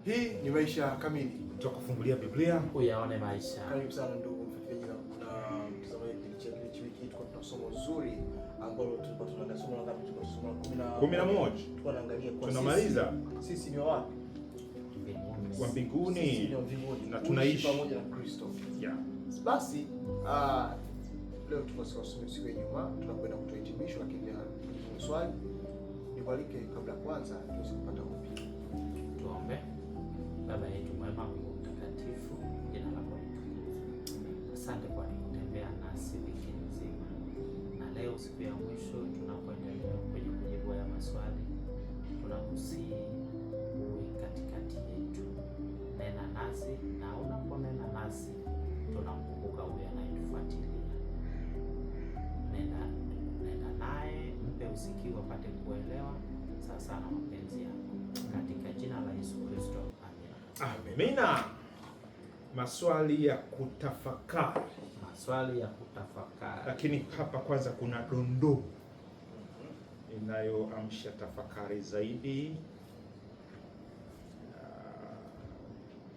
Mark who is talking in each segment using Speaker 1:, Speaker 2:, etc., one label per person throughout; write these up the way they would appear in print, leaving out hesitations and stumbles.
Speaker 1: Hii ni Maisha Kamili,
Speaker 2: tutakufungulia Biblia
Speaker 3: uyaone maisha.
Speaker 1: Karibu sana ndugu mfuatiliaji na mtazamaji kipindi chetu hiki. Tuko tuna somo zuri ambalo tulikuwa tunaangalia somo la ngapi? Tulikuwa somo la
Speaker 2: 11.
Speaker 1: Tulikuwa tunaangalia kwa
Speaker 2: tunamaliza
Speaker 1: sisi ni wapi?
Speaker 2: wa mbinguni.
Speaker 1: Sisi ni wa mbinguni
Speaker 2: na tunaishi
Speaker 1: pamoja na Kristo.
Speaker 2: Yeah.
Speaker 1: Basi leo tuko siku ya Ijumaa, tunakwenda kutoa hitimisho, lakini swali nikwalike kabla kwanza tuweze kupata upi.
Speaker 3: Tuombe. Baba yetu mwema, Mungu mtakatifu, jina lako litukuzwe. Asante kwa kutembea nasi wiki nzima, na leo siku ya mwisho tunapoendelea kwenye kujibu ya maswali, tunakusihi uwe katikati yetu, nena nasi, na unaponena nasi tunamkumbuka huyu anayetufuatilia. Nenda naye, mpe usikivu apate kuelewa sasa na mapenzi yako, katika jina la Yesu Kristo, amina.
Speaker 2: Amina. Maswali ya kutafakari.
Speaker 3: Maswali ya kutafakari.
Speaker 2: Lakini hapa kwanza kuna dondoo inayoamsha tafakari zaidi.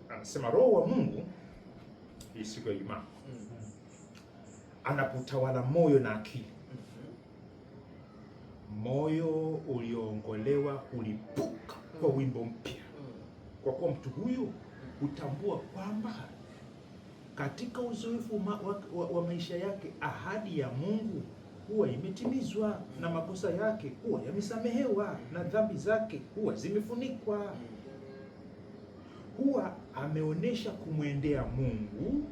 Speaker 2: Anasema Roho wa Mungu hii siku ya Ijumaa anapotawala moyo na akili, moyo ulioongolewa hulipuka kwa wimbo mpya, kwa kuwa mtu huyu hutambua kwamba katika uzoefu wa maisha yake ahadi ya Mungu huwa imetimizwa, na makosa yake huwa yamesamehewa, na dhambi zake huwa zimefunikwa. Huwa ameonyesha kumwendea Mungu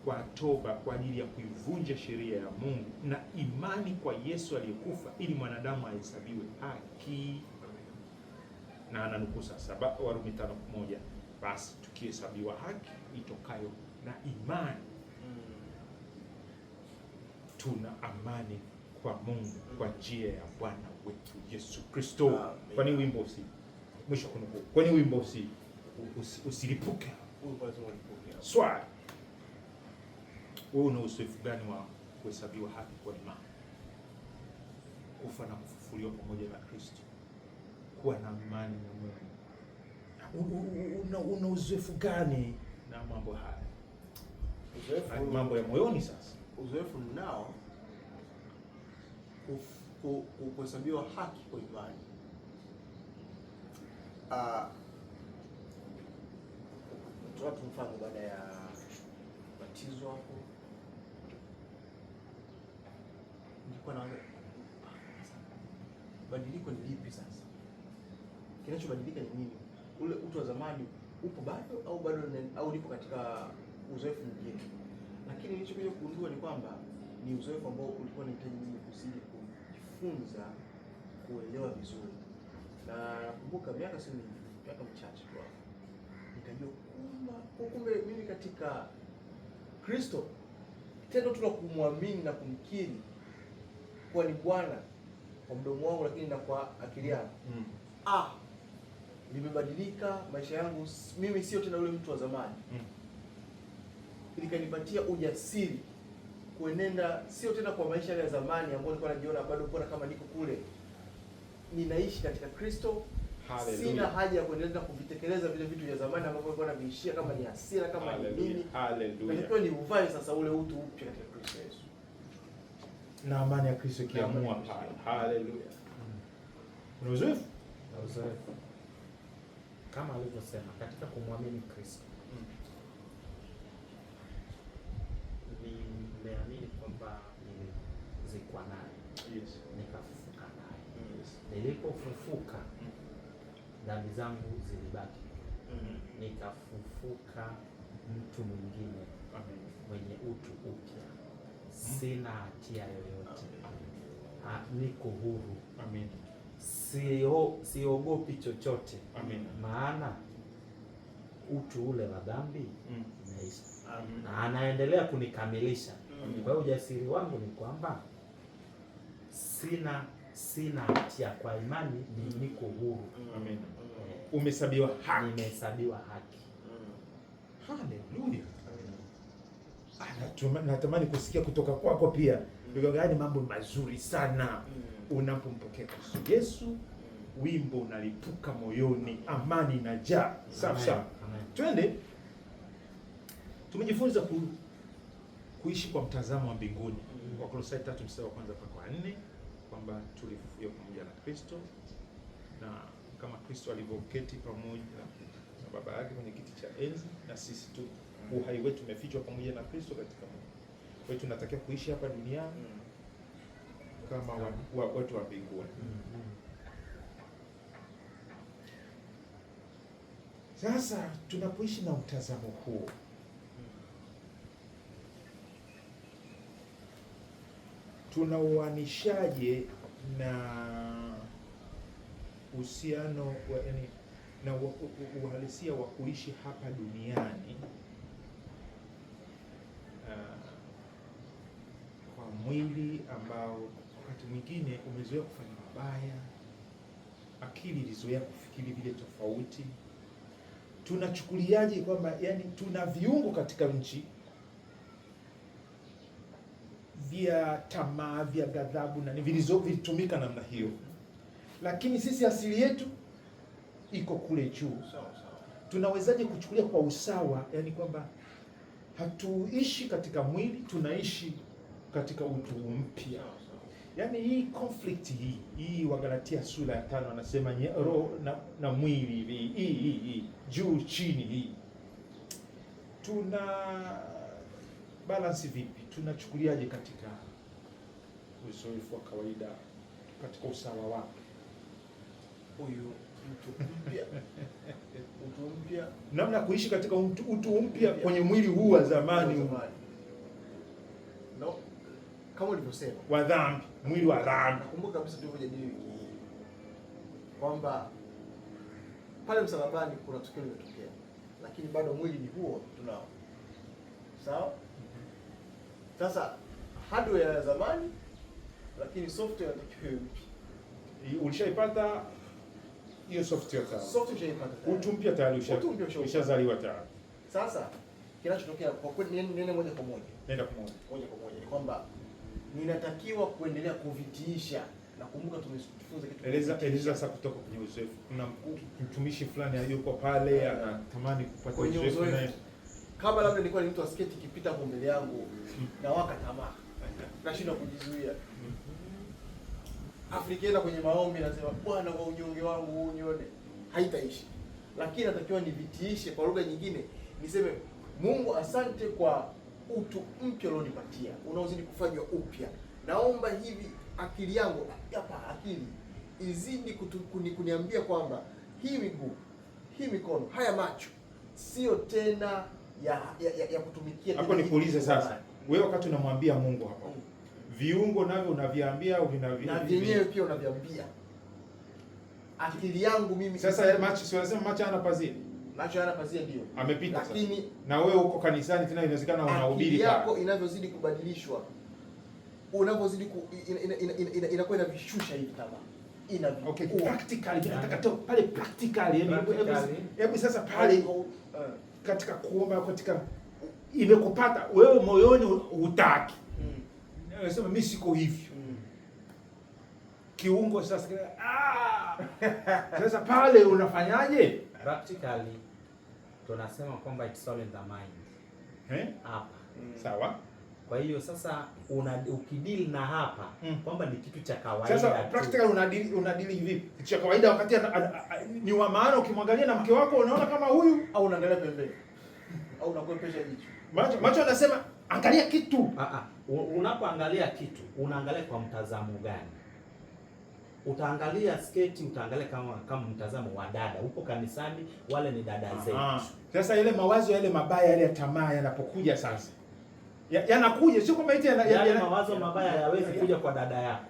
Speaker 2: kwa toba kwa ajili ya kuivunja sheria ya Mungu na imani kwa Yesu aliyekufa ili mwanadamu ahesabiwe haki. Na ananukuu sasa Warumi 5:1, basi tukihesabiwa haki itokayo na imani tuna amani kwa Mungu kwa njia ya Bwana wetu Yesu Kristo. Kwani wimbo mwisho kunukuu, kwani wimbo usilipuke. Swali, wewe una uzoefu gani wa kuhesabiwa haki kwa imani, kufa na kufufuliwa pamoja na Kristo, kuwa na imani na Mungu? Una uzoefu gani na mambo haya? Uzoefu mambo ya moyoni. Sasa
Speaker 1: uzoefu nao kuhesabiwa haki kwa imani. Watu mfano baada ya batizo hapo nilikuwa na badiliko ni lipi sasa? Kinachobadilika ni nini? Ule utu wa zamani upo bado au nipo katika uzoefu mwingine? Lakini nilichokuja kugundua ni kwamba ni uzoefu ambao ulikuwa unahitaji mimi kuzidi kujifunza kuelewa vizuri. Na nakumbuka miaka michache tu hapo nikajua kumbe mimi katika Kristo tendo tu la kumwamini na kumkiri kuwa ni Bwana kwa mdomo wangu, lakini na kwa akili yangu nimebadilika. Maisha yangu mimi sio tena ule mtu wa zamani. Ilikanipatia ujasiri kuenenda sio tena kwa maisha ya zamani ambayo nilikuwa najiona bado bora kama niko kule. Ninaishi katika Kristo. Hallelujah. Sina haja ya kuendelea kuvitekeleza vile vitu vya zamani ambavyo nilikuwa naviishia, kama ni hasira, kama ni nini. Hallelujah. Nilikuwa ni uvae sasa ule utu upya katika Kristo Yesu.
Speaker 2: Na amani ya Kristo kiamua pale. Hallelujah. Una uzoefu?
Speaker 3: Na uzoefu. Kama alivyosema katika kumwamini Kristo. Nimeamini kwamba nilizikwa naye.
Speaker 2: Yes.
Speaker 3: Nikafufuka naye.
Speaker 2: Yes.
Speaker 3: Nilipofufuka dhambi zangu zilibaki. Nikafufuka mtu mwingine mwenye utu upya. Sina hatia yoyote. Niko huru.
Speaker 2: Amen.
Speaker 3: Siogopi chochote.
Speaker 2: Amen.
Speaker 3: Maana utu ule wa dhambi umeisha. Na anaendelea kunikamilisha. Kwa hiyo ujasiri wangu ni kwamba sina hatia, kwa imani niko huru.
Speaker 2: Amen. Umehesabiwa haki.
Speaker 3: Nimehesabiwa haki.
Speaker 2: Haleluya. Natamani kusikia kutoka kwako pia. Ndio gani mambo mazuri sana unapompokea Kristo Yesu, wimbo unalipuka moyoni, amani inajaa. Sawa sawa. Twende. Tumejifunza kuishi kwa mtazamo wa mbinguni. Wakolosai 3 mstari wa 1 mpaka 4 kwamba tulifufuliwa pamoja na Kristo, na kama Kristo alivyoketi pamoja na Baba yake kwenye kiti cha enzi, na sisi tu uhai wetu umefichwa pamoja na Kristo katika Mungu. Kwa hiyo tunatakiwa kuishi hapa duniani kama watu wa mbinguni. Sasa tunapoishi na mtazamo huo, tunauanishaje na uhusiano yaani na uhalisia wa kuishi hapa duniani kwa mwili ambao wakati mwingine umezoea kufanya mabaya, akili ilizoea kufikiri vile tofauti. Tunachukuliaje kwamba yani tuna viungo katika nchi vya tamaa, vya ghadhabu na vilitumika namna hiyo, lakini sisi asili yetu iko kule juu. Tunawezaje kuchukulia kwa usawa, yani kwamba hatuishi katika mwili, tunaishi katika utu mpya? Yani hii conflict hii Wagalatia sura ya 5 anasema roho na mwili, hii juu chini, hii tuna balance vipi? Tunachukuliaje katika uzoefu wa kawaida, katika usawa wake?
Speaker 1: Huyu mtu mpya,
Speaker 2: namna kuishi katika utu mpya kwenye mwili huu wa zamani
Speaker 1: no, kama ulivyosema,
Speaker 2: wa dhambi, mwili wa dhambi.
Speaker 1: Nakumbuka kabisa tulivyojadili wiki hii kwamba pale msalabani kuna tukio limetokea, lakini bado mwili ni huo tunao. Sawa? Sasa hardware ya zamani, lakini software inatakiwa mpya.
Speaker 2: Ulishaipata hiyo software tayari?
Speaker 1: Software ushaipata.
Speaker 2: Utu mpya tayari ushazaliwa tayari.
Speaker 1: Sasa kinachotokea kwa kweli nene moja kwa moja.
Speaker 2: Nenda kwa moja.
Speaker 1: Moja kwa moja ni kwamba ninatakiwa kuendelea kuvitiisha. Nakumbuka tumejifunza kitu.
Speaker 2: Eleza sasa kutoka kwenye uzoefu. Kuna mtumishi fulani yuko pale anatamani kupata uzoefu naye.
Speaker 1: Kama labda nilikuwa ni mtu wa skate ikipita hapo mbele yangu na waka tamaa. Nashindwa kujizuia. Afrikaenda kwenye maombi nasema Bwana, kwa unyonge wangu unione. Haitaishi. Lakini natakiwa nivitiishe kwa lugha nyingine. Niseme Mungu, asante kwa utu mpya ulionipatia. Unaozidi kufanywa upya. Naomba hivi akili yangu akili izidi kuniambia kwamba hii miguu, hii mikono, haya macho sio tena ya kutumikia.
Speaker 2: Hapo nikuulize sasa, wewe wakati unamwambia Mungu hapo, viungo navyo unaviambia au
Speaker 1: na vyenyewe pia unaviambia akili yangu mimi?
Speaker 2: Sasa macho, si wanasema macho hana pazia?
Speaker 1: Macho hana pazia ndio
Speaker 2: amepita.
Speaker 1: Lakini
Speaker 2: sasa na wewe uko kanisani tena, inawezekana unahubiri
Speaker 1: akili yako inavyozidi kubadilishwa, unavyozidi inakuwa inavishusha hivi tamaa. Okay,
Speaker 2: practically nataka tu pale practically, hebu sasa pale katika kuomba, katika imekupata wewe moyoni hutaki. Nasema mimi siko hivyo. Kiungo sasa sasa pale unafanyaje?
Speaker 3: Practically tunasema kwamba it's all in the mind. Hapa.
Speaker 2: Sawa.
Speaker 3: Kwa hiyo sasa ukidili na hapa kwamba ni kitu cha kawaida.
Speaker 2: Sasa practically unadili vipi? Kitu cha kawaida wakati ni wa maana, ukimwangalia na mke wako unaona kama huyu,
Speaker 1: au unaangalia pembeni au unakuepesha jicho.
Speaker 2: Macho anasema angalia kitu.
Speaker 3: Unapoangalia kitu unaangalia kwa mtazamo gani? Utaangalia sketi, utaangalia kama mtazamo wa dada. Upo kanisani, wale ni dada zetu.
Speaker 2: Sasa ile mawazo yale mabaya yale ya tamaa yanapokuja sasa, yanakuja sio kama eti
Speaker 3: yale mawazo mabaya hayawezi kuja kwa dada yako.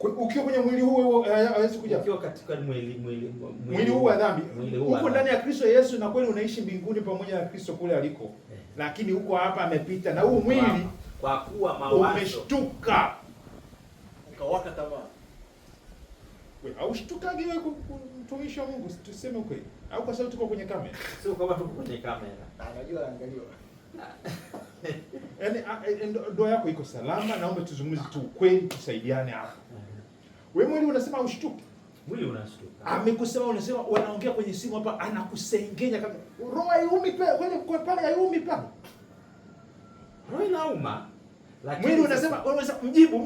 Speaker 2: Ukiwa kwenye mwili huu hawezi kuja.
Speaker 3: Ukiwa katika mwili
Speaker 2: huu wa dhambi. Uko ndani ya Kristo Yesu na kweli unaishi mbinguni pamoja na Kristo kule aliko. Lakini huko hapa amepita na huu mwili
Speaker 3: kwa kuwa mawazo
Speaker 2: umeshtuka.
Speaker 1: Ukawaka tamaa.
Speaker 2: Wewe aushtukage wewe mtumishi wa Mungu, tuseme ukweli. Au kwa sababu tuko kwenye kamera?
Speaker 3: Sio kama tuko kwenye kamera.
Speaker 1: Anajua angaliwa.
Speaker 2: Yaani ndoa yako iko salama, naomba tuzungumze tu ukweli, tusaidiane hapa. Wewe mwili unasema ushtuke.
Speaker 3: Mwili unashtuka.
Speaker 2: Amekusema, unasema wanaongea kwenye simu hapa, anakusengenya kama roho haiumi pale kwa pale haiumi pale.
Speaker 3: Roho inauma. Lakini
Speaker 2: mwili unasema mjibu.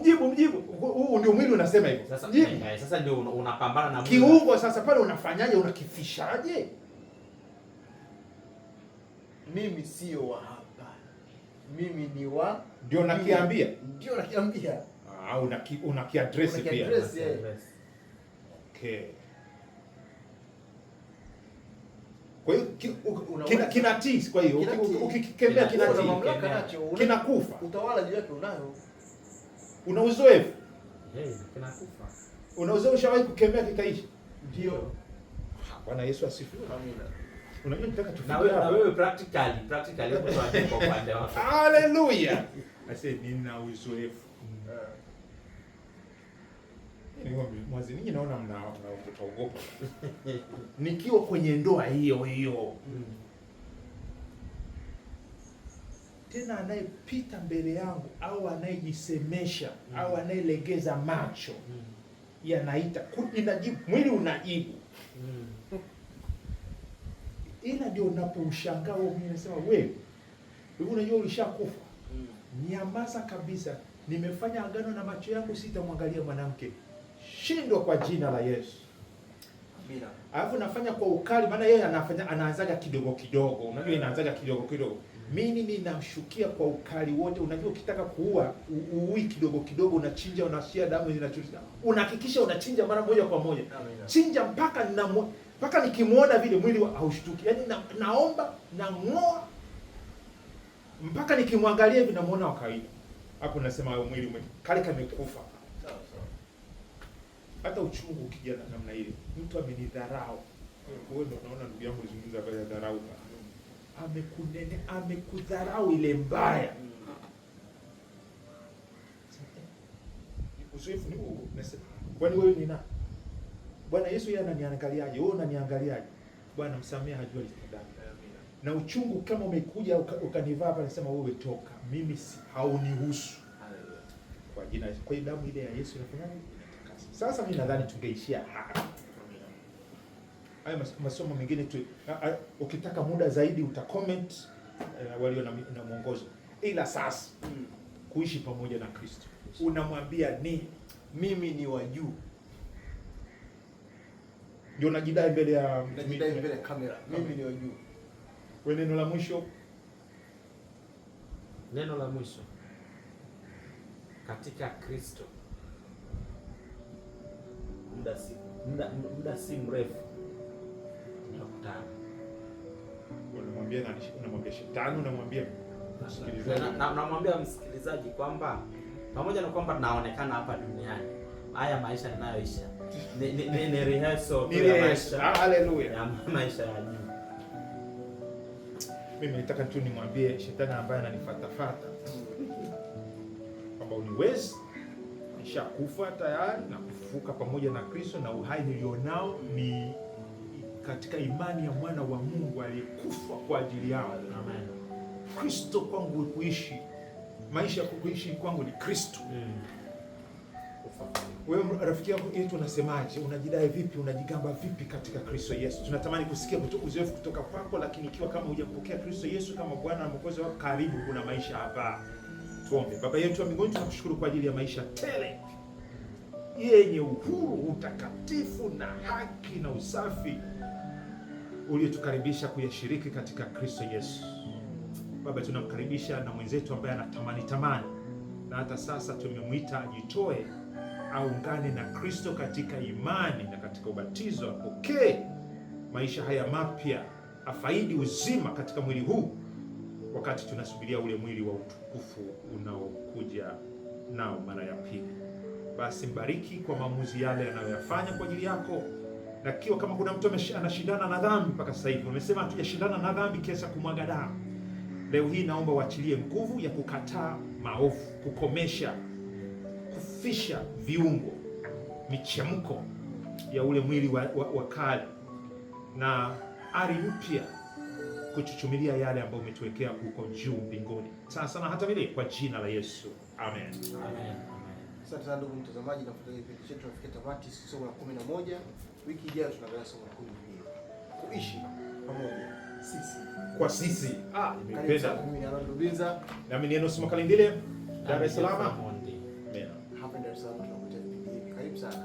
Speaker 2: Huu ndio mwili unasema hivyo.
Speaker 3: Sasa ndio unapambana na
Speaker 2: mwili. Kiungo sasa pale unafanyaje? Unakifishaje?
Speaker 1: Mimi sio wa hapa. Mimi ni wa
Speaker 2: ndio nakiambia. Unakiaddress pia. Okay. Kwa hiyo kinatii. Kwa hiyo ukikemea kinatii,
Speaker 1: mamlaka nacho,
Speaker 2: kinakufa.
Speaker 1: Utawala juu yake unayo.
Speaker 2: Una uzoefu.
Speaker 3: Kinakufa.
Speaker 2: Una uzoefu, ushawahi kukemea kikaishi?
Speaker 1: Ndio.
Speaker 2: Bwana Yesu asifiwe.
Speaker 1: Amina.
Speaker 2: Unajua nataka
Speaker 3: tufikie na wewe practically kwa upande wako.
Speaker 2: Hallelujah. I said nina uzoefu. Ninyi naona mnaogopa. Nikiwa kwenye ndoa hiyo. Tena anayepita mbele yangu au anayejisemesha au anayelegeza macho yanaita inajibu, mwili unajibu. Ila ndio unapomshangaa wewe, mimi nasema wewe unajua ulishakufa. Nyamaza kabisa. Nimefanya agano na macho yangu, sitamwangalia mwanamke. Shindwa kwa jina la Yesu.
Speaker 1: Amina.
Speaker 2: Alafu nafanya kwa ukali, maana yeye anaanzaga kidogo. Unajua inaanzaga kidogo. Mimi ninamshukia kwa ukali wote. Unajua ukitaka kuua, uui kidogo, unachinja, unashia damu inachukia. Unahakikisha unachinja mara moja kwa moja. Amina. Chinja mpaka nikimuona vile mwili haushtuki. Yaani naomba na ngoa mpaka nikimwangalia hivi namuona wa kawaida. Hapo nasema hayo mwili kale kamekufa. Hata uchungu ukija namna ile, mtu amenidharau. Wewe ndio unaona ndugu yangu alizungumza habari ya dharau. Amekudharau ile mbaya. Uzoefu ni huu. Nasema, kwani wewe ni nani? Bwana Yesu yeye ananiangaliaje? Wewe unaniangaliaje? Bwana msamehe, hajua litendalo. Na uchungu kama umekuja ukanivaa hapa, nasema wewe toka. Mimi haunihusu. Kwa jina, kwa damu ile ya Yesu inafanyaje? Sasa mimi nadhani tungeishia hapa. Haya masomo mengine tu, ukitaka muda zaidi utacomment walio na mwongozo. Ila sasa kuishi pamoja na Kristo, unamwambia nini?
Speaker 1: Mimi ni wa juu.
Speaker 2: Ndio najidai mbele ya
Speaker 1: kamera. Mimi ni wa juu.
Speaker 2: Wewe neno la mwisho.
Speaker 3: Neno la mwisho. Katika Kristo muda si mrefu tunakutana.
Speaker 2: Unamwambia shetani, unamwambia msikilizaji,
Speaker 3: namwambia msikilizaji kwamba pamoja na kwamba tunaonekana hapa duniani, haya maisha ninayoishi ni rehearsal ya maisha.
Speaker 2: Haleluya.
Speaker 3: Ya maisha ya juu.
Speaker 2: Mimi nataka tu nimwambie shetani ambaye ananifatafata kwamba uniwezi, nishakufa tayari na kufufuka pamoja na Kristo, na uhai nilionao ni katika imani ya mwana wa Mungu aliyekufa kwa ajili yao.
Speaker 3: Amen.
Speaker 2: Kristo kwangu kuishi, maisha ya kuishi kwangu ni Kristo. Wewe rafiki yangu yetu unasemaje? Unajidai vipi? Unajigamba vipi katika Kristo Yesu? Tunatamani kusikia uzoefu kutoka kwako, lakini ikiwa kama hujampokea Kristo Yesu kama Bwana na Mwokozi wako, karibu, kuna maisha hapa. Tuombe. Baba yetu wa mbinguni, tunakushukuru kwa ajili ya maisha tele yenye uhuru, utakatifu na haki na usafi uliotukaribisha kuyashiriki katika Kristo Yesu. Baba, tunamkaribisha na mwenzetu ambaye anatamani na hata sasa tumemwita ajitoe, aungane na Kristo katika imani na katika ubatizo, apokee maisha haya mapya, afaidi uzima katika mwili huu, wakati tunasubiria ule mwili wa utukufu unaokuja nao mara ya pili. Basi mbariki kwa maamuzi yale anayoyafanya kwa ajili yako, na kiwa kama kuna mtu anashindana na dhambi mpaka sasa hivi, umesema hatujashindana na dhambi kiasi kumwaga damu, leo hii naomba uachilie nguvu ya kukataa maovu, kukomesha, kufisha viungo, michemko ya ule mwili wa kale, na ari mpya kuchuchumilia yale ambayo umetuwekea huko juu mbinguni sasa na hata milele, kwa jina la Yesu. Amen.
Speaker 3: Amen.
Speaker 1: Asante sana ndugu mtazamaji, na kufuatilia kipindi chetu tunafikia tamati somo la 11. Wiki ijayo tunaangalia somo la 12. Kuishi pamoja sisi
Speaker 2: kwa sisi. Nimependa.
Speaker 1: Mimi ni Arnold Rubinza
Speaker 2: na mimi ni Enos Makalindile, Dar es Salaam.
Speaker 1: hapa Dar es Salaam tunakuletea vipindi hivi. Karibu sana.